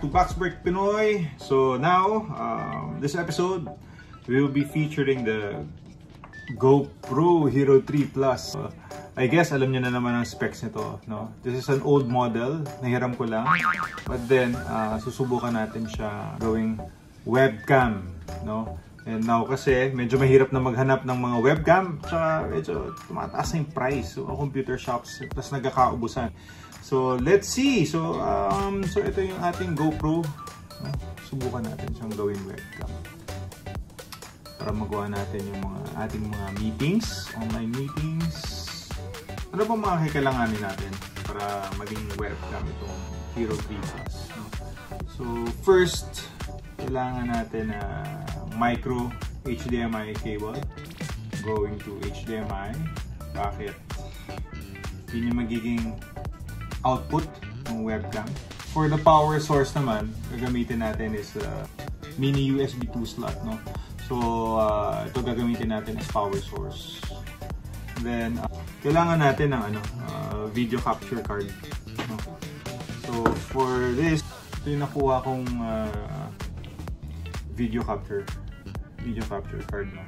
to Boxbreak Pinoy. So now, this episode, we will be featuring the GoPro Hero 3 Plus. I guess alam niyo na naman ang specs nito, no? This is an old model, nahiram ko lang. But then, susubukan natin siya gawing webcam, no? And now kasi medyo mahirap na maghanap ng mga webcam, tsaka medyo tumataas na yung price. So, computer shops, plus nagkakaubusan. So, let's see. So ito yung ating GoPro. Subukan natin siyang gawing webcam. Para magawa natin yung ating mga meetings, online meetings. Ano pa mga kailanganin natin para maging webcam itong Hero 3 Plus? No? So, first, kailangan natin micro HDMI cable going to HDMI. Bakit? Yun yung magiging output ng webcam. For the power source naman, gagamitin natin is mini USB 2 slot, no? So, ito gagamitin natin as power source. Then, kailangan natin ng video capture card, no? So, for this, ito yung nakuha kong video capture card, no?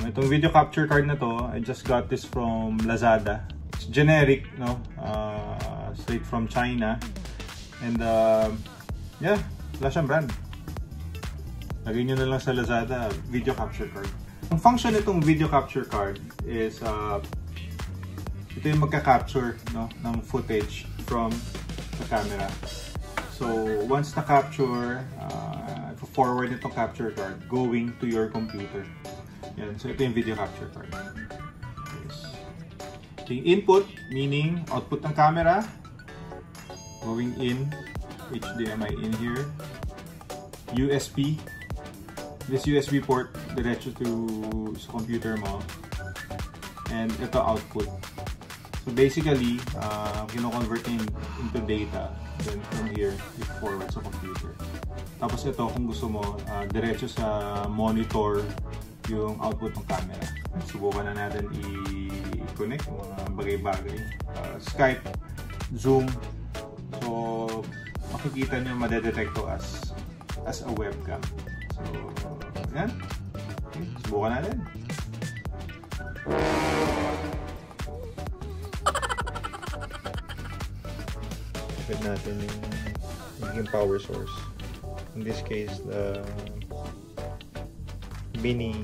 Itong video capture card na to, I just got this from Lazada. It's generic, no? Straight from China. And yeah, wala siyang brand. Lagay nyo na lang sa Lazada, video capture card. Ang function nitong video capture card is ito yung magka-capture, no, ng footage from the camera. So once na-capture, forward itong capture card going to your computer. Yan. So ito yung video capture card. Yes. Ito yung input, meaning output ng camera, going in, HDMI in here, USB, this USB port diretso sa computer mo, and ito output. So basically, kino-convert into data, then from here, you forward sa computer. Tapos ito, kung gusto mo, diretso sa monitor yung output ng camera. Subukan na natin i-connect yung mga bagay-bagay. Skype, Zoom. So, makikita nyo madedetect to as a webcam. So, yan. Okay, subukan natin. Pwede natin yung power source. In this case, the mini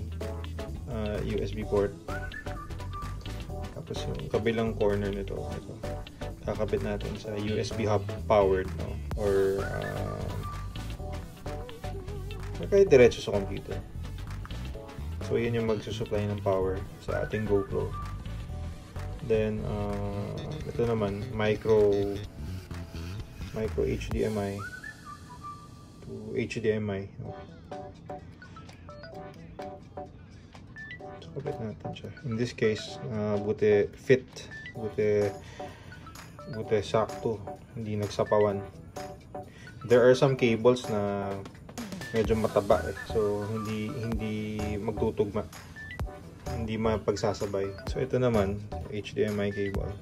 USB port. Tapos yung kabilang corner nito, ito. Kakabit natin sa USB hub powered, no? Or kahit diretso sa computer. So yun yung magsusupply ng power sa ating GoPro. Then ito naman micro HDMI to HDMI, no? So kabit natin siya. In this case, buti fit, buti sakto, hindi nagsapawan. There are some cables na medyo mataba so hindi magtutugma, hindi mapagsasabay. So ito naman HDMI cable.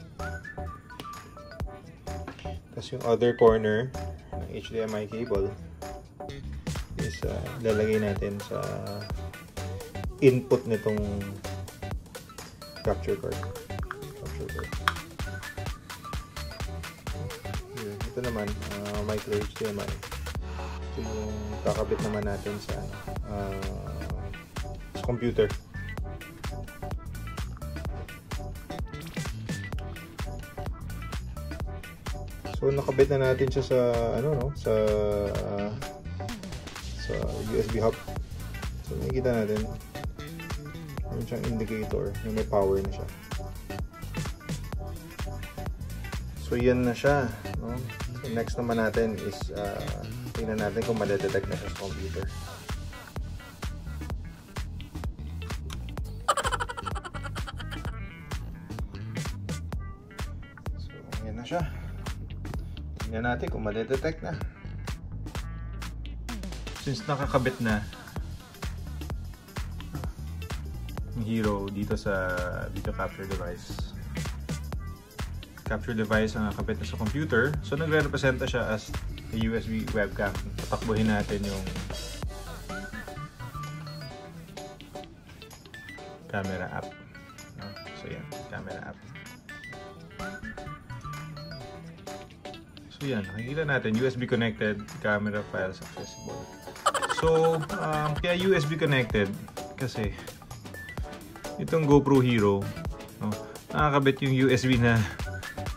Tapos yung other corner ng HDMI cable is lalagay natin sa input nitong capture card. Ito naman, micro HDMI. Ito yung kakabit naman natin sa computer. So nakabit na natin siya sa sa USB hub. So makikita natin yung siyang indicator na may power na siya. So yan na siya, no? So, next naman natin is tingnan natin kung madedetect na siya sa computer. So yan na siya. Tingnan natin kung madedetect na. Since nakakabit na yung Hero dito sa video capture device ang nakabit na sa computer, so nagre-representa siya as USB webcam. Tatakbuhin natin yung camera app. No? So yan, camera app. So yan, nakikita natin USB connected, camera files accessible. So, kaya USB connected kasi itong GoPro Hero, no, nakakabit yung USB na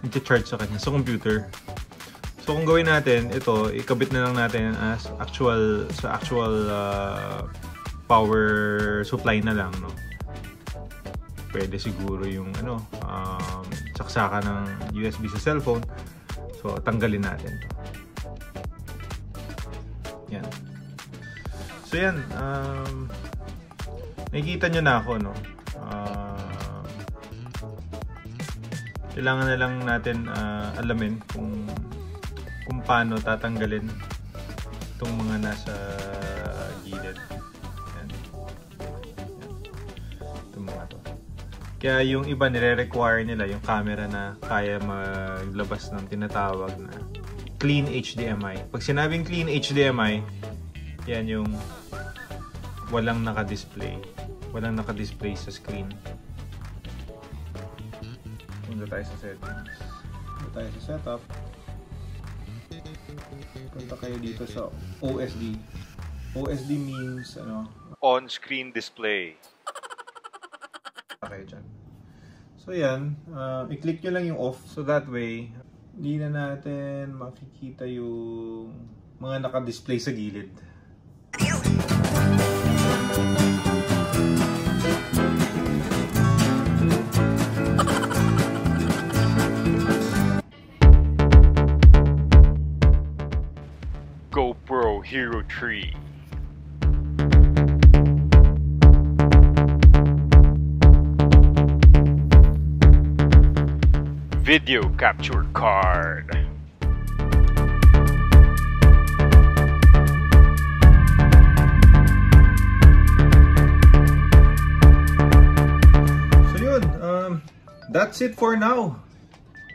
nag-charge sa kanya sa computer. So kung gawin natin ito, ikabit na lang natin as actual power supply na lang, no. Pwede siguro yung saksakan ng USB sa cellphone. So tanggalin natin to. Yan. So yan, nakikita nyo na ako, no. Kailangan na lang natin alamin kung paano tatanggalin itong mga nasa gilid. Yan. Itong mga to. Kaya yung iba nire-require nila yung camera na kaya maglabas ng tinatawag na clean HDMI. Pag sinabing clean HDMI, yan yung walang naka-display. Walang naka-display sa screen. Punta tayo sa settings. Punta tayo sa setup. Punta kayo dito sa OSD. OSD means on-screen display. Okay dyan. So yan, i-click nyo lang yung off. So that way, hindi na natin makikita yung mga naka-display sa gilid. GoPro Hero 3. Video Capture Card. So yun, that's it for now.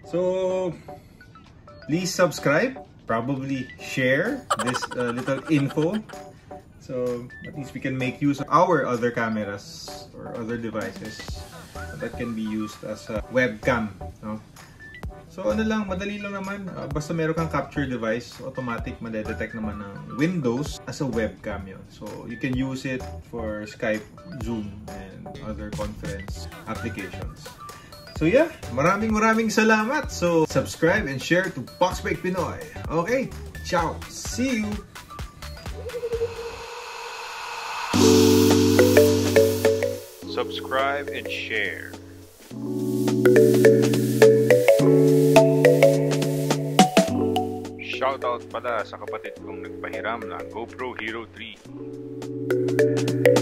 So please subscribe, probably share this little info, so at least we can make use of our other cameras or other devices that can be used as a webcam, no? So ano lang, madali lang naman, basta meron kang capture device, automatic madedetect naman ng Windows as a webcam yun. So you can use it for Skype, Zoom, and other conference applications. So yeah, maraming salamat. So subscribe and share to Boxbreak Pinoy. Okay, ciao, see you. Subscribe and share. Shoutout pala sa kapatid kong nagpahiram ng GoPro Hero 3.